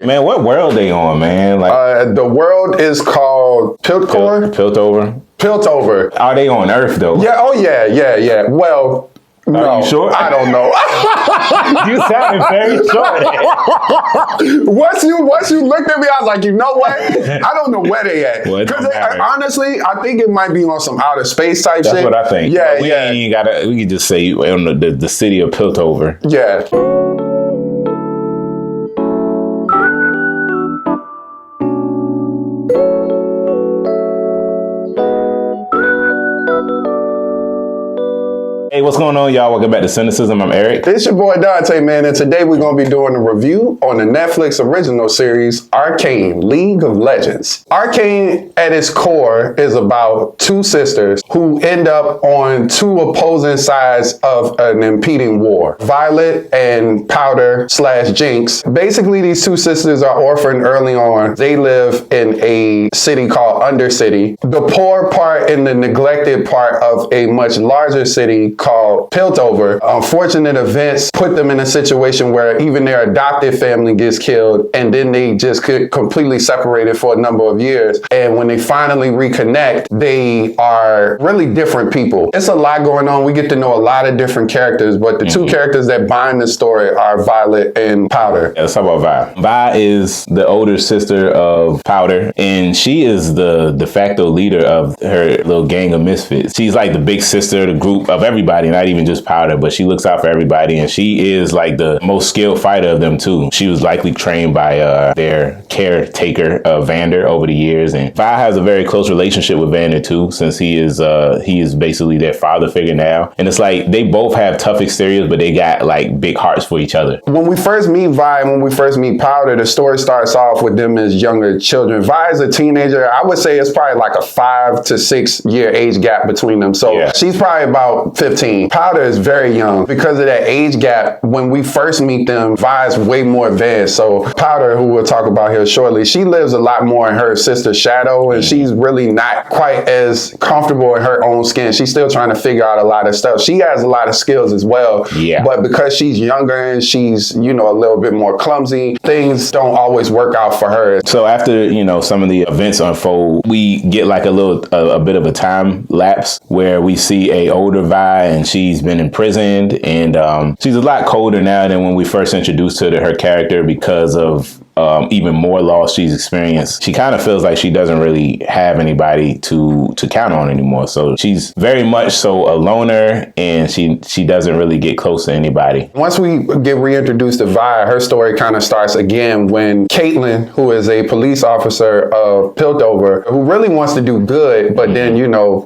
Man, what world they on, man? Like the world is called Piltover. Piltover. Are they on Earth though? Yeah. Oh yeah. Well, no. Are you sure? I don't know. You sounded very sure. Once you looked at me, I was like, you know what? I don't know where they at. Because honestly, I think it might be on some outer space type shit. That's what I think. Yeah, we ain't gotta. We can just say on the city of Piltover. Yeah. Hey, what's going on, y'all? Welcome back to Cinecism. I'm Eric. It's your boy Dante, man, and today we're going to be doing a review on the Netflix original series, Arcane, League of Legends. Arcane, at its core, is about two sisters who end up on two opposing sides of an impeding war. Violet and Powder / Jinx. Basically, these two sisters are orphaned early on. They live in a city called Undercity, the poor part and the neglected part of a much larger city called Piltover. Unfortunate events put them in a situation where even their adopted family gets killed, and then they just get completely separated for a number of years. And when they finally reconnect, they are really different people. It's a lot going on. We get to know a lot of different characters, but the two characters that bind the story are Violet and Powder. Yeah, let's talk about Vi. Vi is the older sister of Powder, and she is the de facto leader of her little gang of misfits. She's like the big sister of the group of everybody, not even just Powder, but she looks out for everybody, and she is like the most skilled fighter of them too. She was likely trained by their caretaker, Vander, over the years, and Vi has a very close relationship with Vander too, since he is basically their father figure now. And it's like they both have tough exteriors, but they got like big hearts for each other. When we first meet Vi and when we first meet Powder, the story starts off with them as younger children. Vi is a teenager. I would say it's probably like a 5 to 6 year age gap between them. So she's probably about 15. Powder is very young. Because of that age gap, when we first meet them, Vi is way more advanced. So Powder, who we'll talk about here shortly, she lives a lot more in her sister's shadow, and she's really not quite as comfortable in her own skin. She's still trying to figure out a lot of stuff. She has a lot of skills as well. Yeah. But because she's younger and she's, a little bit more clumsy, things don't always work out for her. So after, some of the events unfold, we get like a bit of a time lapse where we see a older Vi, and she's been imprisoned, and she's a lot colder now than when we first introduced her to her character because of even more loss she's experienced. She kind of feels like she doesn't really have anybody to count on anymore. So she's very much so a loner, and she doesn't really get close to anybody. Once we get reintroduced to Vi, her story kind of starts again when Caitlyn, who is a police officer of Piltover, who really wants to do good, but then,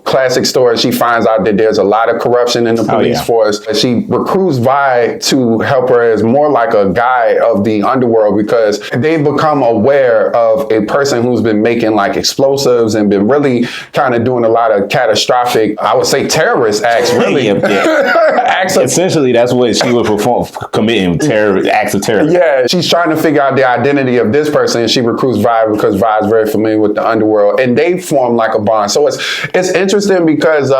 classic story, she finds out that there's a lot of corruption in the police force. She recruits Vi to help her as more like a guy of the underworld, because they've become aware of a person who's been making like explosives and been really kind of doing a lot of catastrophic, I would say, terrorist acts, really. Essentially, that's what she would perform, committing acts of terror. Yeah, she's trying to figure out the identity of this person, and she recruits Vi because Vi is very familiar with the underworld, and they form like a bond. So it's interesting because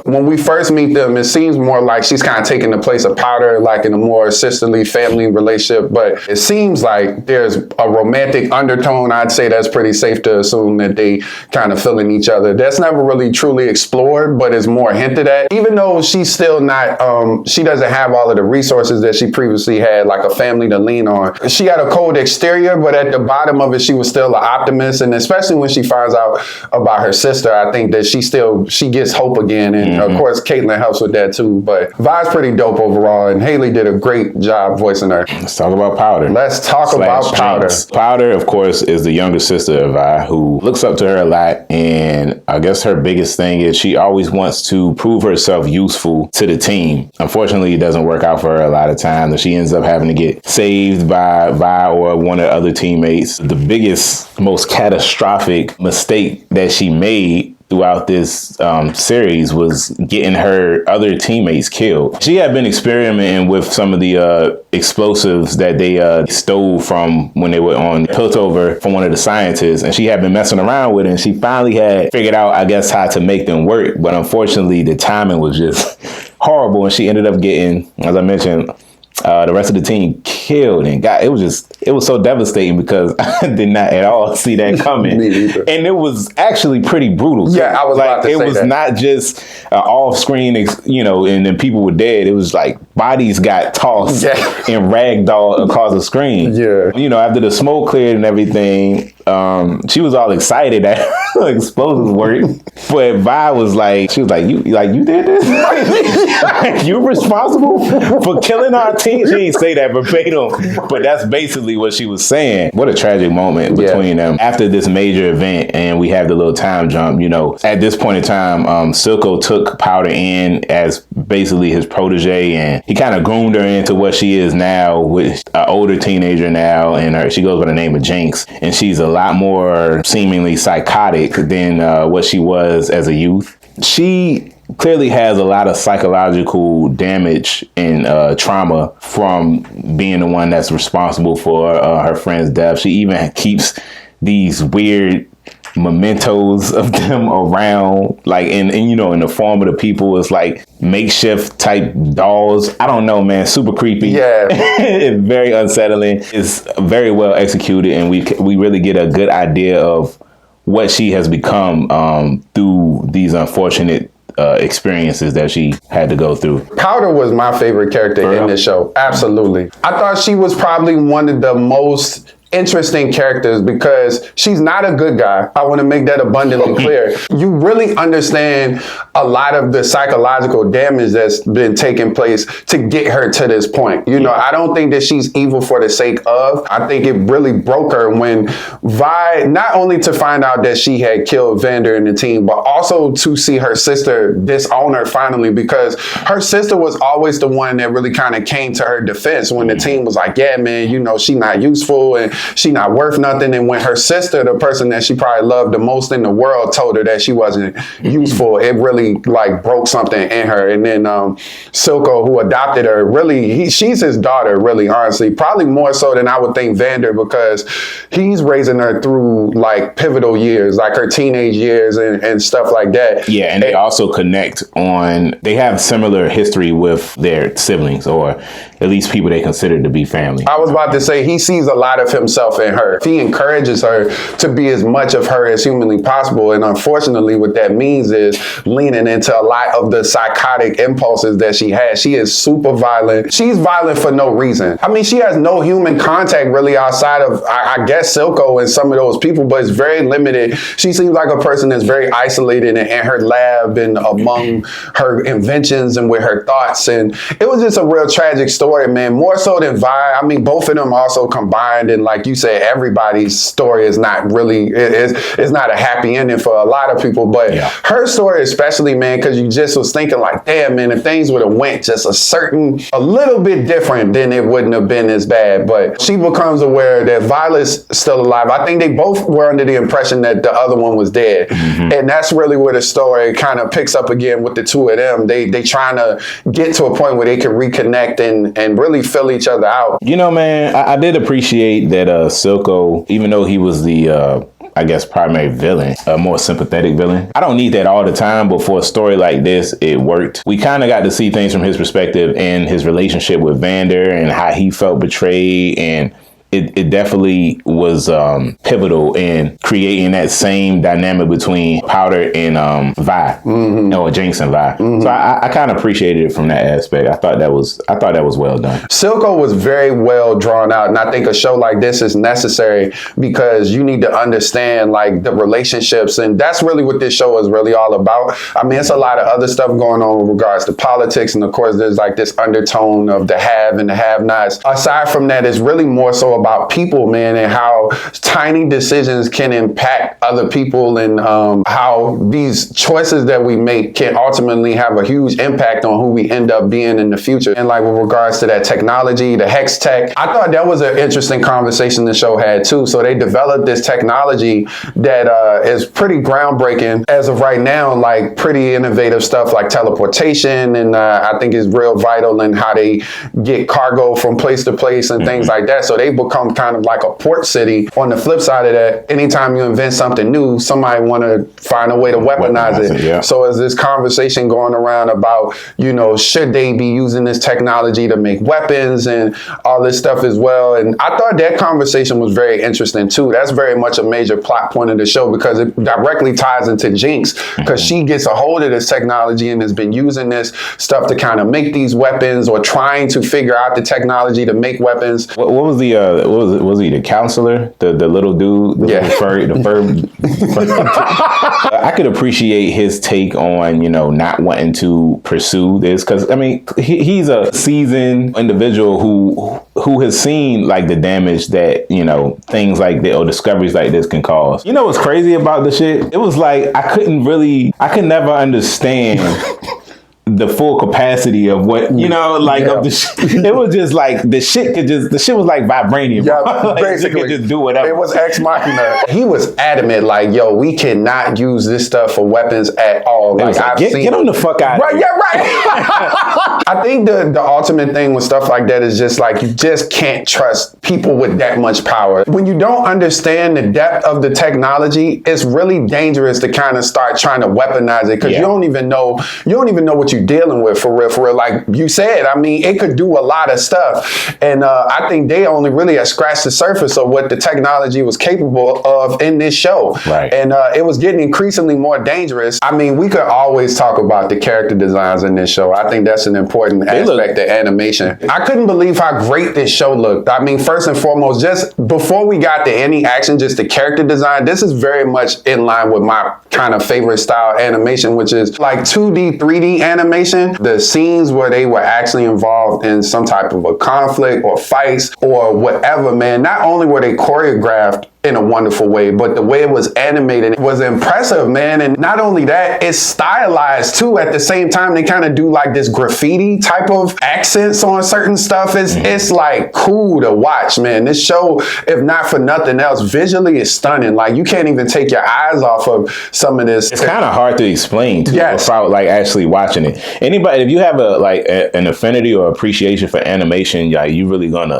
when we first meet them, it seems more like she's kind of taking the place of Powder, like in a more sisterly family relationship, but it seems like there's a romantic undertone. I'd say that's pretty safe to assume that they kind of feeling each other. That's never really truly explored, but is more hinted at. Even though she's still not, she doesn't have all of the resources that she previously had, like a family to lean on. She had a cold exterior, but at the bottom of it, she was still an optimist. And especially when she finds out about her sister, I think that she gets hope again. And of course, Caitlyn helps with that too. But Vi's pretty dope overall, and Haley did a great job voicing her. Let's talk about Powder. Let's talk about Powder. Powder, of course, is the younger sister of Vi, who looks up to her a lot, and I guess her biggest thing is she always wants to prove herself useful to the team. Unfortunately, it doesn't work out for her a lot of times, and she ends up having to get saved by Vi or one of the other teammates. The biggest, most catastrophic mistake that she made throughout this series was getting her other teammates killed. She had been experimenting with some of the explosives that they stole from when they were on Piltover from one of the scientists, and she had been messing around with it, and she finally had figured out, I guess, how to make them work. But unfortunately, the timing was just horrible, and she ended up getting, as I mentioned, the rest of the team killed and it was so devastating because I did not at all see that coming. Me either. And it was actually pretty brutal. Yeah, I was about to say that. It was not just off screen, and then people were dead. It was like bodies got tossed and ragdolled across the screen. Yeah. After the smoke cleared and everything, she was all excited that explosives worked. But Vi was like, you did this? You responsible for killing our team? She didn't say that verbatim, but that's basically what she was saying. What a tragic moment between them. After this major event, and we have the little time jump, at this point in time, Silco took Powder in as basically his protege, and he kind of groomed her into what she is now, with an older teenager now, and she goes by the name of Jinx, and she's a lot more seemingly psychotic than what she was as a youth. She clearly has a lot of psychological damage and trauma from being the one that's responsible for her friend's death. She even keeps these weird mementos of them around, like in the form of the people. It's like makeshift type dolls. I don't know, man. Super creepy. Yeah. It's very unsettling. It's very well executed, and we really get a good idea of what she has become through these unfortunate experiences that she had to go through. Powder was my favorite character in this show. Absolutely. I thought she was probably one of the most interesting characters because she's not a good guy. I want to make that abundantly clear. You really understand a lot of the psychological damage that's been taking place to get her to this point. I don't think that she's evil for the sake of. I think it really broke her when Vi, not only to find out that she had killed Vander and the team, but also to see her sister disown her finally, because her sister was always the one that really kind of came to her defense when the team was like, yeah, man, she not useful and she not worth nothing. And when her sister, the person that she probably loved the most in the world, told her that she wasn't useful, it really broke something in her. And then Silco, who adopted her, really, she's his daughter, really, honestly, probably more so than I would think Vander, because he's raising her through pivotal years, like her teenage years and stuff like that. Yeah, and they also connect they have similar history with their siblings, or at least people they consider to be family. I was about to say, he sees a lot of himself in her. He encourages her to be as much of her as humanly possible. And unfortunately, what that means is leaning into a lot of the psychotic impulses that she has. She is super violent. She's violent for no reason. I mean, she has no human contact really outside of, I guess, Silco and some of those people, but it's very limited. She seems like a person that's very isolated in her lab and among her inventions and with her thoughts. And it was just a real tragic story, man, more so than Vi. I mean, both of them also combined. And like you said, everybody's story is not really, it's not a happy ending for a lot of people, but her story especially, man, because you just was thinking damn, man, if things would have went just a little bit different, then it wouldn't have been as bad. But she becomes aware that Violet's still alive. I think they both were under the impression that the other one was dead. Mm-hmm. And that's really where the story kind of picks up again with the two of them. They trying to get to a point where they can reconnect and really fill each other out. Man, I did appreciate that Silco, even though he was the primary villain, a more sympathetic villain. I don't need that all the time, but for a story like this, it worked. We kind of got to see things from his perspective and his relationship with Vander and how he felt betrayed, and it definitely was pivotal in creating that same dynamic between Powder and Vi, or Jinx and Vi. Mm-hmm. So I kind of appreciated it from that aspect. I thought that was well done. Silco was very well drawn out, and I think a show like this is necessary because you need to understand the relationships, and that's really what this show is really all about. I mean, it's a lot of other stuff going on with regards to politics, and of course, there's this undertone of the have and the have-nots. Aside from that, it's really more so about people, man, and how tiny decisions can impact other people, and how these choices that we make can ultimately have a huge impact on who we end up being in the future. And with regards to that technology, the Hextech, I thought that was an interesting conversation the show had too. So they developed this technology that is pretty groundbreaking as of right now, pretty innovative stuff like teleportation, and I think is real vital in how they get cargo from place to place and things like that. So they've become become kind of like a port city. On the flip side of that, anytime you invent something new, somebody want to find a way to weaponize it. Yeah. So as this conversation going around about, you know, should they be using this technology to make weapons and all this stuff as well. And I thought that conversation was very interesting too. That's very much a major plot point of the show because it directly ties into Jinx, because she gets a hold of this technology and has been using this stuff to kind of make these weapons, or trying to figure out the technology to make weapons. What was the was he the counselor, the little dude, the fur? I could appreciate his take on, you know, not wanting to pursue this, because I mean he's a seasoned individual who has seen like the damage that, you know, things like that or discoveries like this can cause. You know what's crazy about the shit? It was like I could never understand the full capacity of what, you know, like of the shit. It was just like the shit was like vibranium. Yeah, like, basically. it could just do whatever. It was Ex Machina. He was adamant, like, yo, we cannot use this stuff for weapons at all. Like, get on the fuck out of here. Yeah, right. I think the ultimate thing with stuff like that is just like, you just can't trust people with that much power. When you don't understand the depth of the technology, it's really dangerous to kind of start trying to weaponize it, because you don't even know what you're dealing with for real. Like you said, I mean, it could do a lot of stuff. And I think they only really have scratched the surface of what the technology was capable of in this show. Right. And it was getting increasingly more dangerous. I mean, we could always talk about the character designs in this show. I think that's an important aspect of animation. I couldn't believe how great this show looked. I mean, first and foremost, just before we got to any action, just the character design, this is very much in line with my kind of favorite style animation, which is like 2D, 3D animation. The scenes where they were actually involved in some type of a conflict or fights or whatever, man, not only were they choreographed in a wonderful way, but the way it was animated was impressive, man. And not only that, it's stylized too. At the same time, they kind of do like this graffiti type of accents on certain stuff. It's like cool to watch, man. This show, if not for nothing else, visually is stunning. Like you can't even take your eyes off of some of this. It's kind of hard to explain too, without like actually watching it. Anybody, if you have an affinity or appreciation for animation, yeah, you're really gonna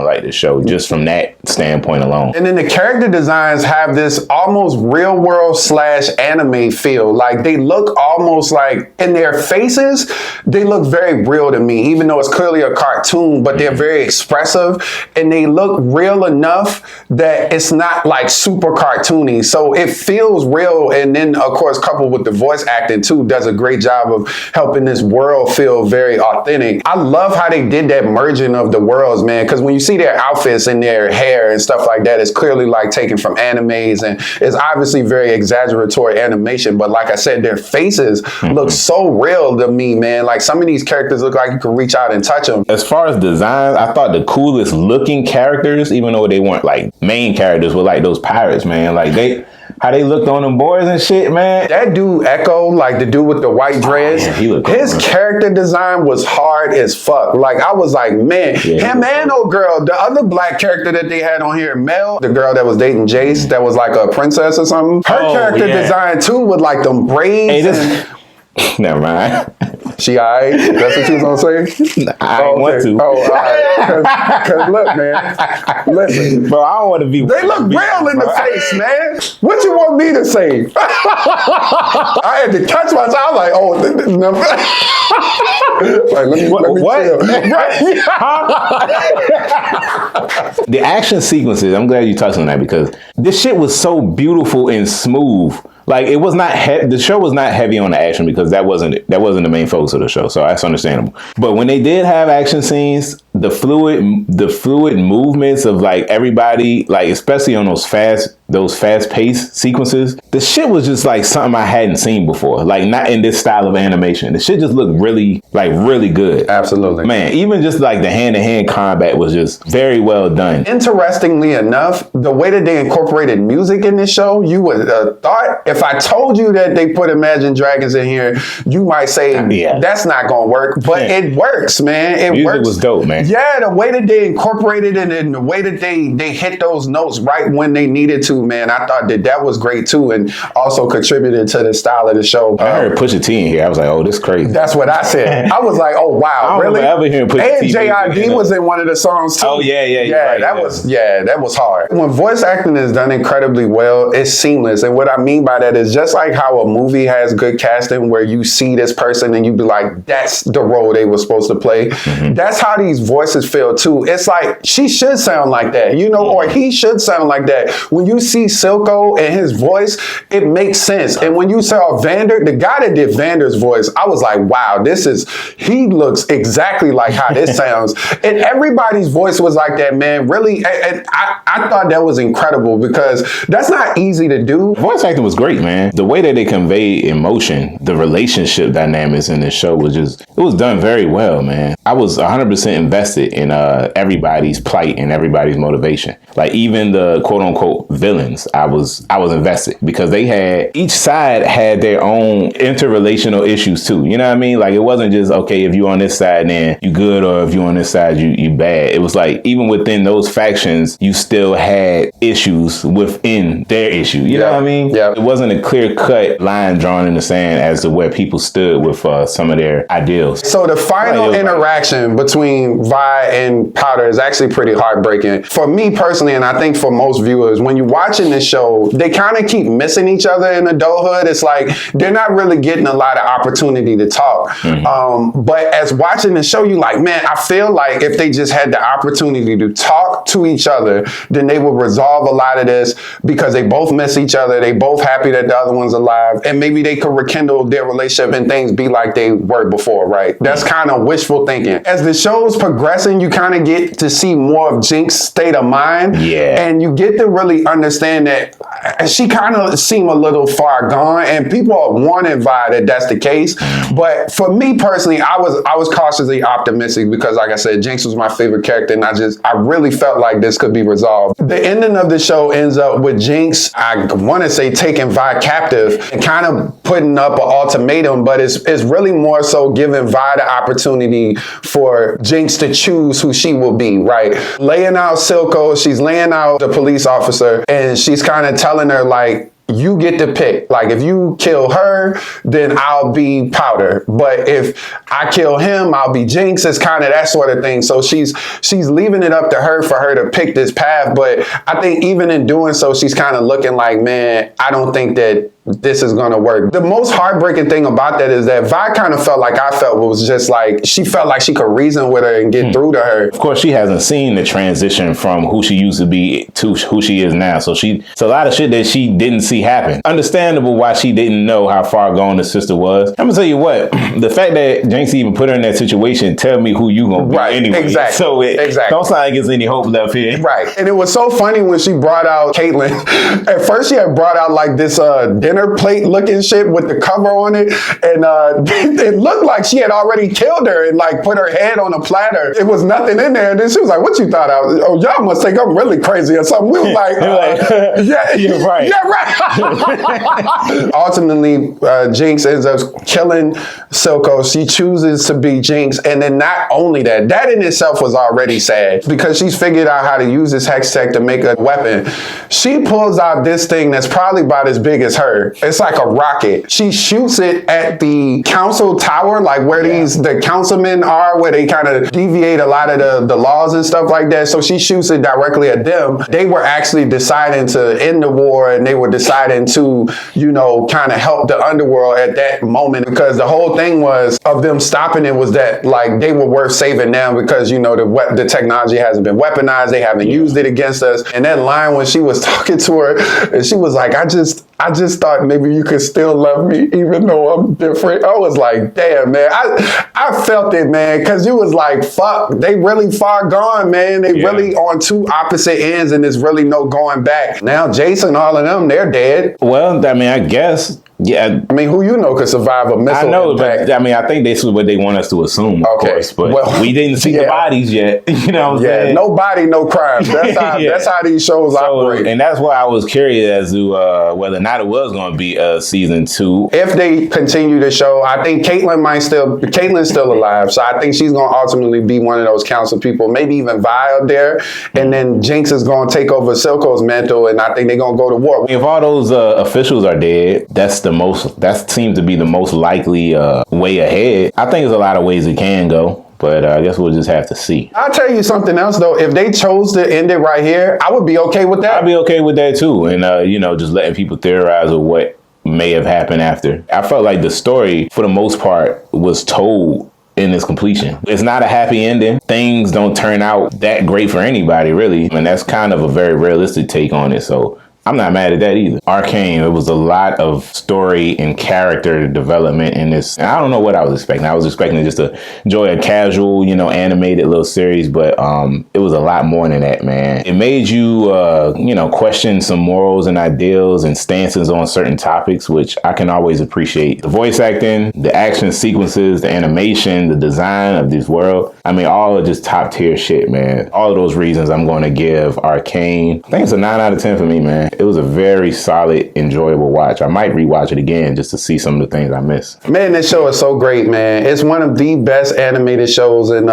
like this show just from that standpoint alone. And then the character designs have this almost real world / anime feel. Like they look almost like, in their faces, they look very real to me, even though it's clearly a cartoon, but they're very expressive and they look real enough that it's not like super cartoony. So it feels real. And then of course, coupled with the voice acting too, does a great job of helping this world feel very authentic. I love how they did that merging of the worlds, man, because when you see their outfits and their hair and stuff like that, it's clearly like taken from animes, and it's obviously very exaggeratory animation, but like I said, their faces look so real to me, man. Like some of these characters look like you can reach out and touch them. As far as design, I thought the coolest looking characters, even though they weren't like main characters, were like those pirates, man. Like how they looked on them boys and shit, man. That dude Echo, like the dude with the white dreads, his character design was hard as fuck. Like I was like, man, him and old girl, the other black character that they had on here, Mel, the girl that was dating Jace, that was like a princess or something. Her character design too, with like them braids. Never mind. She alright? That's what you was gonna say? I want to. Oh, alright. Cause look, man. Listen. Bro, I don't want to be. They look real in the face, man. What you want me to say? I had to catch myself. I was like, oh, like, let me what? chill. The action sequences, I'm glad you touched on that, because this shit was so beautiful and smooth. Like it was not the show was not heavy on the action, because that wasn't the main focus of the show, so that's understandable. But when they did have action scenes, the fluid movements of like everybody, like especially on those fast-paced sequences, the shit was just like something I hadn't seen before. Like not in this style of animation. The shit just looked really good. Absolutely. Man, even just like the hand-to-hand combat was just very well done. Interestingly enough, the way that they incorporated music in this show, you would have thought, if I told you that they put Imagine Dragons in here, you might say, that's not gonna work. But it works, man. Music was dope, man. Yeah, the way that they incorporated it and the way that they hit those notes right when they needed to, man, I thought that was great too, and also contributed to the style of the show. I heard Pusha T in here. I was like, oh, this crazy. That's what I said. I was like, oh wow, really? Ever hearing Pusha T. And JID was in one of the songs too. Oh yeah. That was hard. When voice acting is done incredibly well, it's seamless. And what I mean by that is just like how a movie has good casting where you see this person and you be like, that's the role they were supposed to play. Mm-hmm. That's how these voices feel too. It's like she should sound like that, or he should sound like that. When you see Silco and his voice, it makes sense. And when you saw Vander, the guy that did Vander's voice, I was like, wow, he looks exactly like how this sounds. And everybody's voice was like that, man. Really, and I thought that was incredible because that's not easy to do. Voice acting was great, man. The way that they conveyed emotion, the relationship dynamics in this show it was done very well, man. I was 100% invested in everybody's plight and everybody's motivation. Like even the quote unquote villains, I was invested because each side had their own interrelational issues too. You know what I mean? Like it wasn't just, okay, if you on this side, then you good, or if you on this side, you bad. It was like, even within those factions, you still had issues within their issue. You know what I mean? Yeah. It wasn't a clear cut line drawn in the sand as to where people stood with some of their ideals. So the final interaction between Vi and Powder is actually pretty heartbreaking. For me personally, and I think for most viewers, when you're watching this show, they kind of keep missing each other in adulthood. It's like they're not really getting a lot of opportunity to talk. Mm-hmm. But as watching the show, you like, man, I feel like if they just had the opportunity to talk to each other, then they would resolve a lot of this because they both miss each other. They both happy that the other one's alive, and maybe they could rekindle their relationship and things be like they were before, right? That's kind of wishful thinking. As the show's progressing, you kind of get to see more of Jinx's state of mind. Yeah. And you get to really understand that she kind of seemed a little far gone, and people are warning Vi that that's the case. But for me personally, I was cautiously optimistic because, like I said, Jinx was my favorite character, and I really felt like this could be resolved. The ending of the show ends up with Jinx, I want to say, taking Vi captive and kind of putting up an ultimatum, but it's really more so giving Vi the opportunity for Jinx to choose who she will be, right? Laying out Silco, she's laying out the police officer, and she's kind of telling her, like, you get to pick. Like, if you kill her, then I'll be Powder. But if I kill him, I'll be Jinx. It's kind of that sort of thing. So she's leaving it up to her for her to pick this path. But I think even in doing so, she's kind of looking like, man, I don't think that this is going to work. The most heartbreaking thing about that is that Vi kind of felt like I felt, was just like, she felt like she could reason with her and get through to her. Of course, she hasn't seen the transition from who she used to be to who she is now. So it's a lot of shit that she didn't see happen. Understandable why she didn't know how far gone the sister was. I'm gonna tell you what, the fact that Jinx even put her in that situation tell me who you gonna be anyway. Exactly. So don't sound like there's any hope left here. Right. And it was so funny when she brought out Caitlyn. At first she had brought out like this dinner plate looking shit with the cover on it, and it looked like she had already killed her and like put her head on a platter. It was nothing in there, and then she was like, what you thought I was? Oh, y'all must think I'm really crazy or something. We was like, yeah, you're right. Yeah, right. Ultimately, Jinx ends up killing Silco. She chooses to be Jinx, and then not only that in itself was already sad because she's figured out how to use this Hextech to make a weapon. She pulls out this thing that's probably about as big as her. It's like a rocket. She shoots it at the council tower, like where the councilmen are, where they kind of deviate a lot of the laws and stuff like that. So she shoots it directly at them. They were actually deciding to end the war, and they were deciding to, kind of help the underworld at that moment, because the whole thing was of them stopping it was that like they were worth saving now because, the technology hasn't been weaponized. They haven't used it against us. And that line when she was talking to her, and she was like, I just thought maybe you could still love me even though I'm different. I was like, damn, man. I felt it, man, because you was like, fuck, they really far gone, man. They really on two opposite ends, and there's really no going back. Now, Jason, all of them, they're dead. Well, I mean, I guess Yeah, I mean, who you know could survive a missile I know, impact? but I mean, I think this is what they want us to assume, of course. But we didn't see the bodies yet. You know what I'm saying? No body, no crime. That's how that's how these shows operate. And that's why I was curious as to whether or not it was going to be season 2. If they continue the show, I think Caitlyn's still alive. So I think she's going to ultimately be one of those council people, maybe even Vi up there. And then Jinx is going to take over Silco's mantle, and I think they're going to go to war. If all those officials are dead, that seems to be the most likely way ahead. I think there's a lot of ways it can go. But I guess we'll just have to see. I'll tell you something else, though. If they chose to end it right here, I would be okay with that. I'd be okay with that, too. And, just letting people theorize of what may have happened after. I felt like the story, for the most part, was told in its completion. It's not a happy ending. Things don't turn out that great for anybody, really. And that's kind of a very realistic take on it. So I'm not mad at that either. Arcane, it was a lot of story and character development in this. And I don't know what I was expecting. I was expecting just to enjoy a casual, animated little series, but it was a lot more than that, man. It made you, question some morals and ideals and stances on certain topics, which I can always appreciate. The voice acting, the action sequences, the animation, the design of this world. I mean, all of just top tier shit, man. All of those reasons I'm going to give Arcane. I think it's a 9 out of 10 for me, man. It was a very solid, enjoyable watch. I might rewatch it again just to see some of the things I missed. Man, this show is so great, man. It's one of the best animated shows. And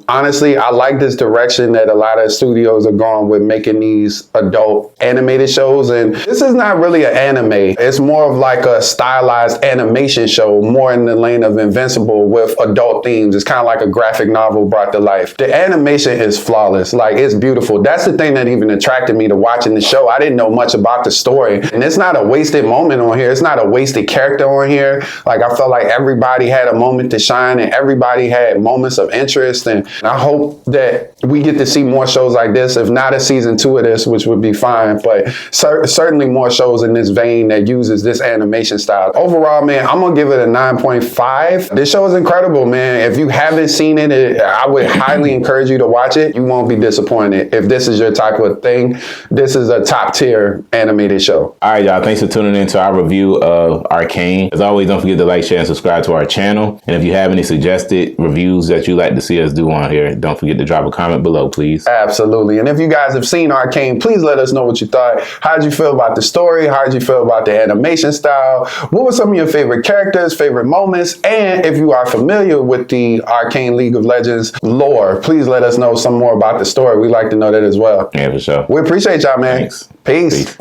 honestly, I like this direction that a lot of studios are going with making these adult animated shows. And this is not really an anime. It's more of like a stylized animation show, more in the lane of Invincible with adult themes. It's kind of like a graphic novel brought to life. The animation is flawless. Like, it's beautiful. That's the thing that even attracted me to watching the show. I didn't know much about the story, and it's not a wasted moment on here. It's not a wasted character on here. Like, I felt like everybody had a moment to shine and everybody had moments of interest, and I hope that we get to see more shows like this, if not a season 2 of this, which would be fine, but certainly more shows in this vein that uses this animation style. Overall, man, I'm gonna give it a 9.5. This show is incredible, man. If you haven't seen it, I would highly encourage you to watch it. You won't be disappointed. If this is your type of thing, this is a top tier animated show. All right, y'all. Thanks for tuning in to our review of Arcane. As always, don't forget to like, share, and subscribe to our channel. And if you have any suggested reviews that you'd like to see us do on here, don't forget to drop a comment below, please. Absolutely. And if you guys have seen Arcane, please let us know what you thought. How did you feel about the story? How did you feel about the animation style? What were some of your favorite characters, favorite moments? And if you are familiar with the Arcane League of Legends lore, please let us know some more about the story. We'd like to know that as well. Yeah, for sure. We appreciate y'all, man. Thanks. Peace.